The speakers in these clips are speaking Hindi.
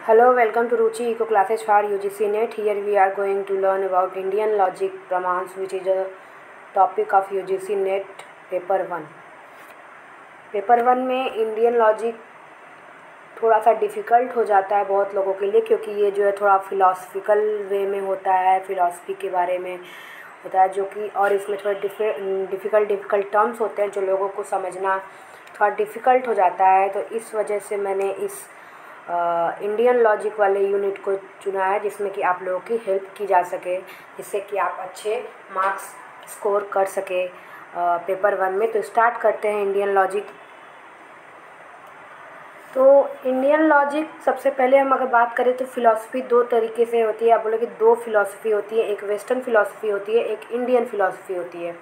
Hello, welcome to Ruchi Eco Classes for UGC NET. Here we are going to learn about Indian Logic Pramans, which is a topic of UGC NET paper 1. Paper 1 में इंडियन लॉजिक थोड़ा सा डिफ़िकल्ट हो जाता है बहुत लोगों के लिए, क्योंकि ये जो है थोड़ा फ़िलासफ़िकल वे में होता है, फ़िलासफ़ी के बारे में होता है, जो कि और इसमें थोड़ा डिफ़िकल्ट टर्म्स होते हैं जो लोगों को समझना थोड़ा डिफ़िकल्ट हो जाता है. तो इस वजह से मैंने इस इंडियन लॉजिक वाले यूनिट को चुना है, जिसमें कि आप लोगों की हेल्प की जा सके, जिससे कि आप अच्छे मार्क्स स्कोर कर सके पेपर 1 में. तो स्टार्ट करते हैं इंडियन लॉजिक. तो इंडियन लॉजिक सबसे पहले हम अगर बात करें तो फ़िलासफ़ी दो तरीके से होती है. आप बोले कि दो फ़िलासफ़ी होती है, एक वेस्टर्न फ़िलासफ़ी होती है, एक इंडियन फ़िलासफ़ी होती है.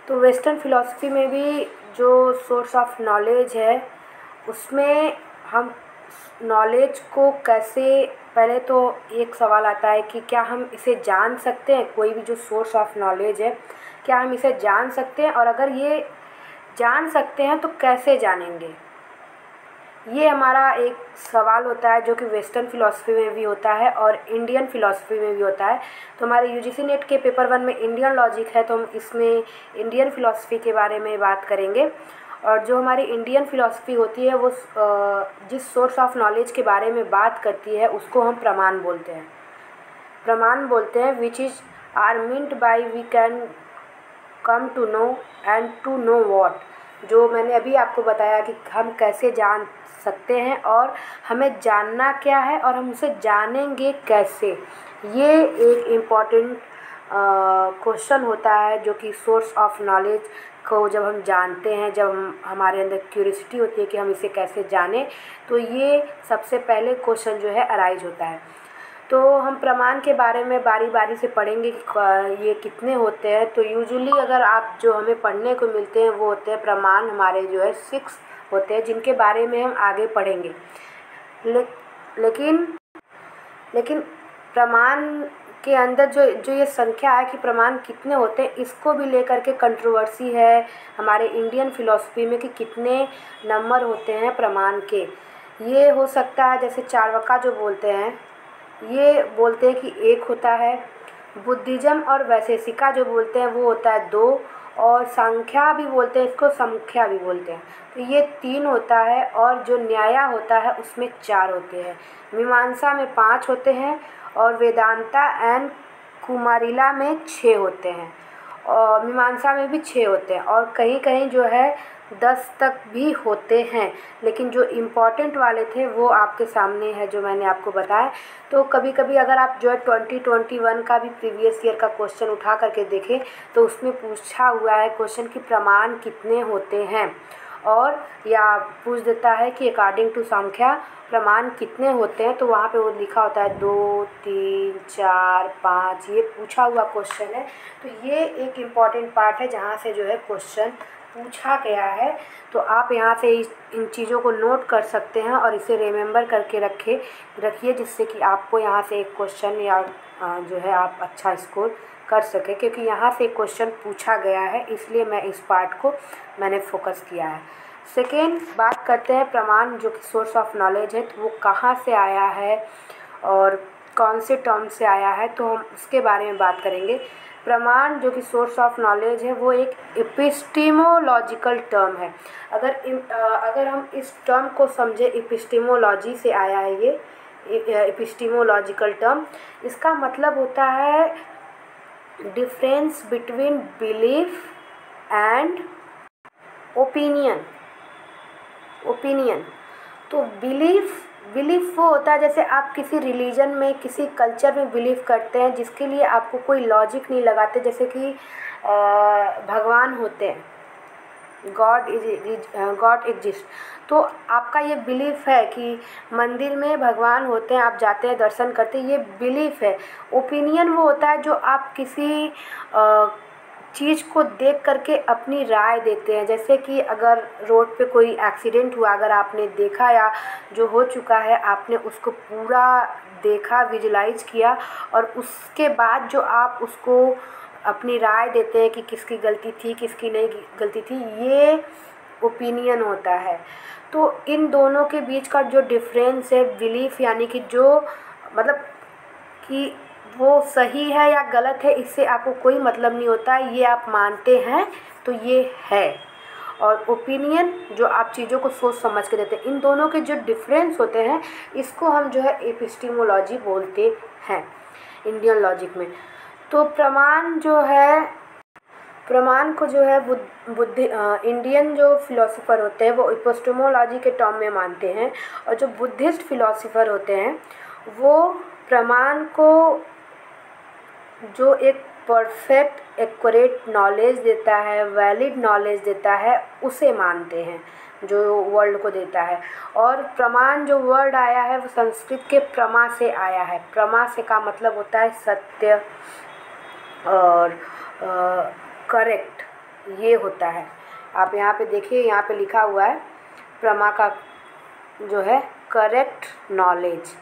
तो वेस्टर्न फ़िलासफ़ी में भी जो सोर्स ऑफ नॉलेज है, उसमें हम नॉलेज को कैसे, पहले तो एक सवाल आता है कि क्या हम इसे जान सकते हैं. कोई भी जो सोर्स ऑफ नॉलेज है, क्या हम इसे जान सकते हैं, और अगर ये जान सकते हैं तो कैसे जानेंगे, ये हमारा एक सवाल होता है, जो कि वेस्टर्न फ़िलासफ़ी में भी होता है और इंडियन फ़िलासफ़ी में भी होता है. तो हमारे यूजीसी नेट के पेपर 1 में इंडियन लॉजिक है, तो हम इसमें इंडियन फ़िलासफ़ी के बारे में बात करेंगे. और जो हमारी इंडियन फ़िलासफ़ी होती है, वो जिस सोर्स ऑफ नॉलेज के बारे में बात करती है, उसको हम प्रमाण बोलते हैं. प्रमाण बोलते हैं which is are meant by we can come to know and to know what. जो मैंने अभी आपको बताया कि हम कैसे जान सकते हैं और हमें जानना क्या है और हम उसे जानेंगे कैसे. ये एक इम्पॉर्टेंट क्वेश्चन होता है, जो कि सोर्स ऑफ नॉलेज को जब हम जानते हैं, जब हमारे अंदर क्यूरियोसिटी होती है कि हम इसे कैसे जानें, तो ये सबसे पहले क्वेश्चन जो है अराइज होता है. तो हम प्रमाण के बारे में बारी बारी से पढ़ेंगे कि ये कितने होते हैं. तो यूजुअली अगर आप जो हमें पढ़ने को मिलते हैं, वो होते हैं प्रमाण हमारे जो है 6 होते हैं, जिनके बारे में हम आगे पढ़ेंगे. लेकिन प्रमाण के अंदर जो ये संख्या है कि प्रमाण कितने होते हैं, इसको भी लेकर के कंट्रोवर्सी है हमारे इंडियन फ़िलासफ़ी में कि कितने नंबर होते हैं प्रमाण के. ये हो सकता है, जैसे चार्वाका जो बोलते हैं, ये बोलते हैं कि 1 होता है. बुद्धिज़्म और वैशेषिका जो बोलते हैं, वो होता है 2. और संख्या भी बोलते हैं, इसको संख्या भी बोलते हैं, तो ये 3 होता है. और जो न्याया होता है, उसमें 4 होते हैं. मीमांसा में 5 होते हैं और वेदांता एंड कुमारिला में 6 होते हैं. और मीमांसा में भी 6 होते हैं, और कहीं कहीं जो है 10 तक भी होते हैं. लेकिन जो इम्पॉर्टेंट वाले थे वो आपके सामने है, जो मैंने आपको बताया. तो कभी कभी अगर आप जो है 2021 का भी प्रीवियस ईयर का क्वेश्चन उठा करके देखें, तो उसमें पूछा हुआ है क्वेश्चन कि प्रमाण कितने होते हैं, और या पूछ देता है कि अकॉर्डिंग टू संख्या प्रमाण कितने होते हैं. तो वहाँ पे वो लिखा होता है 2, 3, 4, 5, ये पूछा हुआ क्वेश्चन है. तो ये एक इम्पॉर्टेंट पार्ट है जहाँ से जो है क्वेश्चन पूछा गया है. तो आप यहाँ से इन चीज़ों को नोट कर सकते हैं और इसे रिमेंबर करके रखिए, जिससे कि आपको यहाँ से एक क्वेश्चन या जो है आप अच्छा स्कोर कर सके, क्योंकि यहाँ से क्वेश्चन पूछा गया है, इसलिए मैं इस पार्ट को मैंने फोकस किया है. सेकेंड, बात करते हैं प्रमाण जो कि सोर्स ऑफ नॉलेज है, तो वो कहाँ से आया है और कौन से टर्म से आया है, तो हम उसके बारे में बात करेंगे. प्रमाण जो कि सोर्स ऑफ नॉलेज है, वो एक एपिस्टीमोलॉजिकल टर्म है. अगर हम इस टर्म को समझे, एपिस्टीमोलॉजी से आया है ये एपिस्टीमोलॉजिकल टर्म. इसका मतलब होता है difference between belief and opinion. तो बिलीफ वो होता है, जैसे आप किसी रिलीजन में, किसी कल्चर में बिलीव करते हैं, जिसके लिए आपको कोई लॉजिक नहीं लगाते. जैसे कि भगवान होते हैं, गॉड एग्जिस्ट, तो आपका ये बिलीफ है कि मंदिर में भगवान होते हैं, आप जाते हैं, दर्शन करते हैं, ये बिलीफ है. ओपिनियन वो होता है जो आप किसी चीज़ को देख करके अपनी राय देते हैं. जैसे कि अगर रोड पे कोई एक्सीडेंट हुआ, अगर आपने देखा या जो हो चुका है, आपने उसको पूरा देखा, विजुलाइज किया, और उसके बाद जो आप उसको अपनी राय देते हैं कि किसकी गलती थी, किसकी नहीं गलती थी, ये ओपिनियन होता है. तो इन दोनों के बीच का जो डिफरेंस है बिलीफ, यानी कि जो मतलब कि वो सही है या गलत है, इससे आपको कोई मतलब नहीं होता, ये आप मानते हैं तो ये है। और ओपिनियन जो आप चीज़ों को सोच समझ के देते हैं, इन दोनों के जो डिफरेंस होते हैं इसको हम जो है एपिस्टीमोलॉजी बोलते हैं इंडियन लॉजिक में। तो प्रमाण जो है, प्रमाण को जो है इंडियन जो फिलोसोफर होते हैं वो एपिस्टेमोलॉजी के टर्म में मानते हैं, और जो बुद्धिस्ट फिलोसोफर होते हैं वो प्रमाण को जो एक परफेक्ट एक्यूरेट नॉलेज देता है, वैलिड नॉलेज देता है, उसे मानते हैं, जो वर्ल्ड को देता है। और प्रमाण जो वर्ड आया है वो संस्कृत के प्रमा से आया है। प्रमा से का मतलब होता है सत्य और करेक्ट, ये होता है। आप यहाँ पे देखिए, यहाँ पे लिखा हुआ है प्रमा का जो है करेक्ट नॉलेज।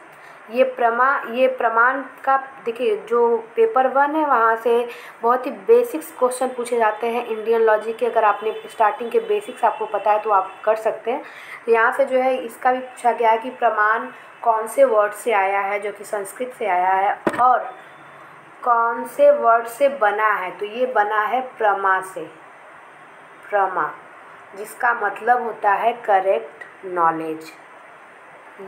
ये प्रमाण का देखिए, जो पेपर 1 है वहाँ से बहुत ही बेसिक्स क्वेश्चन पूछे जाते हैं इंडियन लॉजिक के। अगर आपने स्टार्टिंग के बेसिक्स आपको पता है तो आप कर सकते हैं। तो यहाँ से जो है इसका भी पूछा गया है कि प्रमाण कौन से वर्ड से आया है, जो कि संस्कृत से आया है, और कौन से वर्ड से बना है। तो ये बना है प्रमा से, प्रमा, जिसका मतलब होता है करेक्ट नॉलेज।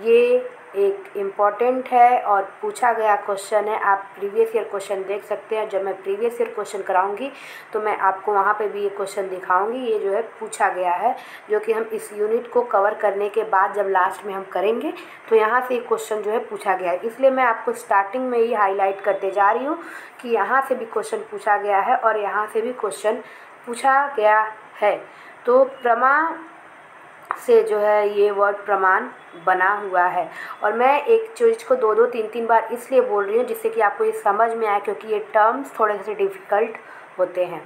ये एक इम्पॉर्टेंट है और पूछा गया क्वेश्चन है। आप प्रीवियस ईयर क्वेश्चन देख सकते हैं। जब मैं प्रीवियस ईयर क्वेश्चन कराऊंगी तो मैं आपको वहाँ पे भी ये क्वेश्चन दिखाऊंगी। ये जो है पूछा गया है, जो कि हम इस यूनिट को कवर करने के बाद जब लास्ट में हम करेंगे तो यहाँ से ये क्वेश्चन जो है पूछा गया है। इसलिए मैं आपको स्टार्टिंग में ही हाईलाइट करते जा रही हूँ कि यहाँ से भी क्वेश्चन पूछा गया है और यहाँ से भी क्वेश्चन पूछा गया है। तो प्रमा से जो है ये वर्ड प्रमाण बना हुआ है। और मैं एक चीज़ को 2-2, 3-3 बार इसलिए बोल रही हूँ जिससे कि आपको ये समझ में आए, क्योंकि ये टर्म्स थोड़े से डिफ़िकल्ट होते हैं।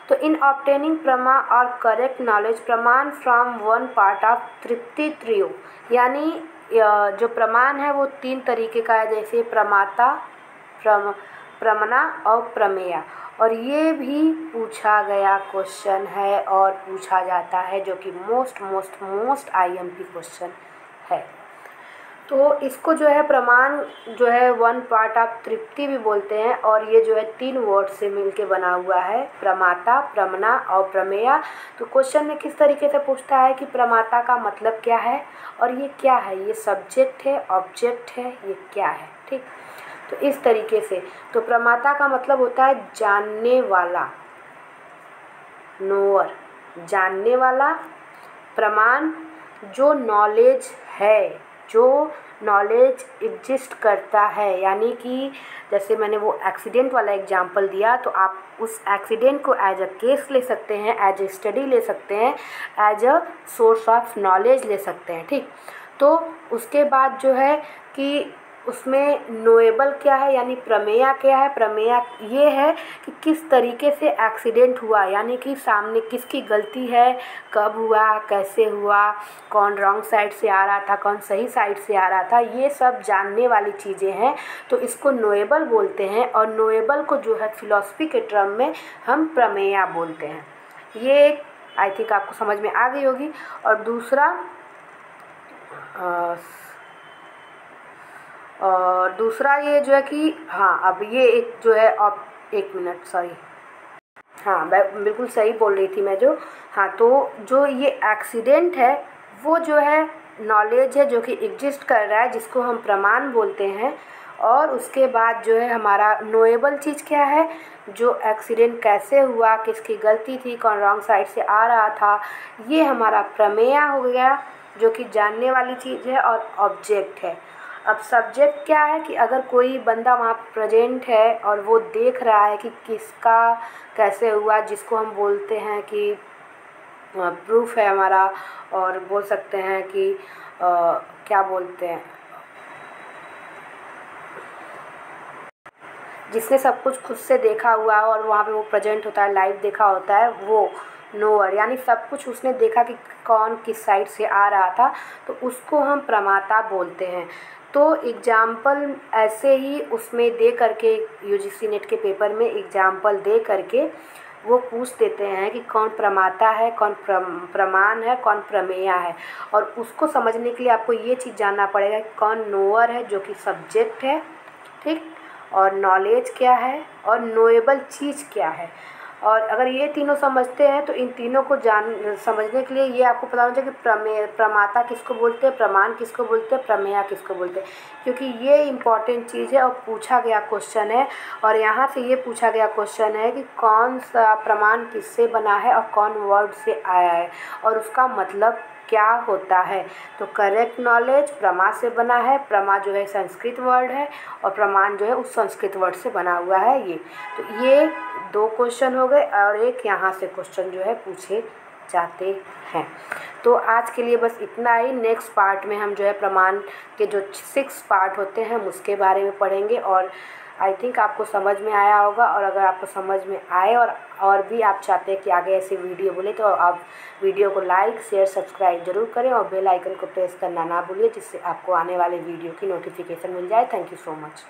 तो इन ऑब्टेनिंग प्रमा और करेक्ट नॉलेज प्रमाण फ्रॉम वन पार्ट ऑफ तृप्ति त्रियो, यानी जो प्रमाण है वो 3 तरीके का है, जैसे प्रमाता, प्रमना और प्रमेया। और ये भी पूछा गया क्वेश्चन है और पूछा जाता है, जो कि मोस्ट आईएमपी क्वेश्चन है। तो इसको जो है प्रमाण जो है 1 पार्ट ऑफ तृप्ति भी बोलते हैं, और ये जो है 3 वर्ड से मिलके बना हुआ है, प्रमाता, प्रमना और प्रमेया। तो क्वेश्चन में किस तरीके से पूछता है कि प्रमाता का मतलब क्या है और ये क्या है, ये सब्जेक्ट है, ऑब्जेक्ट है, ये क्या है, ठीक। तो इस तरीके से तो प्रमाता का मतलब होता है जानने वाला, नोअर, जानने वाला। प्रमाण जो नॉलेज है, जो नॉलेज एग्जिस्ट करता है, यानी कि जैसे मैंने वो एक्सीडेंट वाला एग्जांपल दिया, तो आप उस एक्सीडेंट को एज अ केस ले सकते हैं, एज अ स्टडी ले सकते हैं, as a source of knowledge ले सकते हैं, ठीक। तो उसके बाद जो है कि उसमें नोएबल क्या है, यानी प्रमेया क्या है। प्रमेया ये है कि किस तरीके से एक्सीडेंट हुआ, यानी कि सामने किसकी गलती है, कब हुआ, कैसे हुआ, कौन रॉन्ग साइड से आ रहा था, कौन सही साइड से आ रहा था, ये सब जानने वाली चीज़ें हैं। तो इसको नोएबल बोलते हैं, और नोएबल को जो है फिलॉसफी के टर्म में हम प्रमेया बोलते हैं। ये आई थिंक आपको समझ में आ गई होगी। और दूसरा ये जो है कि हाँ, अब ये एक जो है, अब 1 मिनट, सॉरी, हाँ मैं बिल्कुल सही बोल रही थी मैं जो, हाँ, तो जो ये एक्सीडेंट है वो जो है नॉलेज है जो कि एग्जिस्ट कर रहा है, जिसको हम प्रमाण बोलते हैं। और उसके बाद जो है हमारा नोएबल चीज़ क्या है, जो एक्सीडेंट कैसे हुआ, किसकी गलती थी, कौन रॉन्ग साइड से आ रहा था, ये हमारा प्रमेय हो गया, जो कि जानने वाली चीज़ है। और ऑब्जेक्ट है। अब सब्जेक्ट क्या है कि अगर कोई बंदा वहाँ प्रेजेंट है और वो देख रहा है कि किसका कैसे हुआ, जिसको हम बोलते हैं कि प्रूफ है हमारा, और बोल सकते हैं कि क्या बोलते हैं, जिसने सब कुछ खुद से देखा हुआ है और वहाँ पे वो प्रेजेंट होता है, लाइव देखा होता है, वो नोअर, यानी सब कुछ उसने देखा कि कौन किस साइड से आ रहा था, तो उसको हम प्रमाता बोलते हैं। तो एग्जाम्पल ऐसे ही उसमें दे करके यूजीसी नेट के पेपर में एग्जाम्पल दे करके वो पूछ देते हैं कि कौन प्रमाता है, कौन प्रमाण है, कौन प्रमेय है। और उसको समझने के लिए आपको ये चीज़ जानना पड़ेगा कि कौन नोअर है जो कि सब्जेक्ट है, ठीक, और नॉलेज क्या है और नोएबल चीज़ क्या है। और अगर ये तीनों समझते हैं तो इन तीनों को समझने के लिए ये आपको पता होना चाहिए कि प्रमाता किसको बोलते हैं, प्रमाण किसको बोलते हैं, प्रमेय किसको बोलते हैं, क्योंकि ये इम्पॉर्टेंट चीज़ है और पूछा गया क्वेश्चन है। और यहाँ से ये पूछा गया क्वेश्चन है कि कौन सा प्रमाण किससे बना है और कौन वर्ड से आया है और उसका मतलब क्या होता है। तो करेक्ट नॉलेज प्रमा से बना है, प्रमा जो है संस्कृत वर्ड है और प्रमाण जो है उस संस्कृत वर्ड से बना हुआ है। ये तो ये 2 क्वेश्चन हो गए और एक यहाँ से क्वेश्चन जो है पूछे जाते हैं। तो आज के लिए बस इतना ही। नेक्स्ट पार्ट में हम जो है प्रमाण के जो 6 पार्ट होते हैं उसके बारे में पढ़ेंगे और आई थिंक आपको समझ में आया होगा। और अगर आपको समझ में आए और भी आप चाहते हैं कि आगे ऐसे वीडियो बोले तो आप वीडियो को लाइक शेयर सब्सक्राइब जरूर करें और बेल आइकन को प्रेस करना ना भूलिए, जिससे आपको आने वाले वीडियो की नोटिफिकेशन मिल जाए। Thank you so much.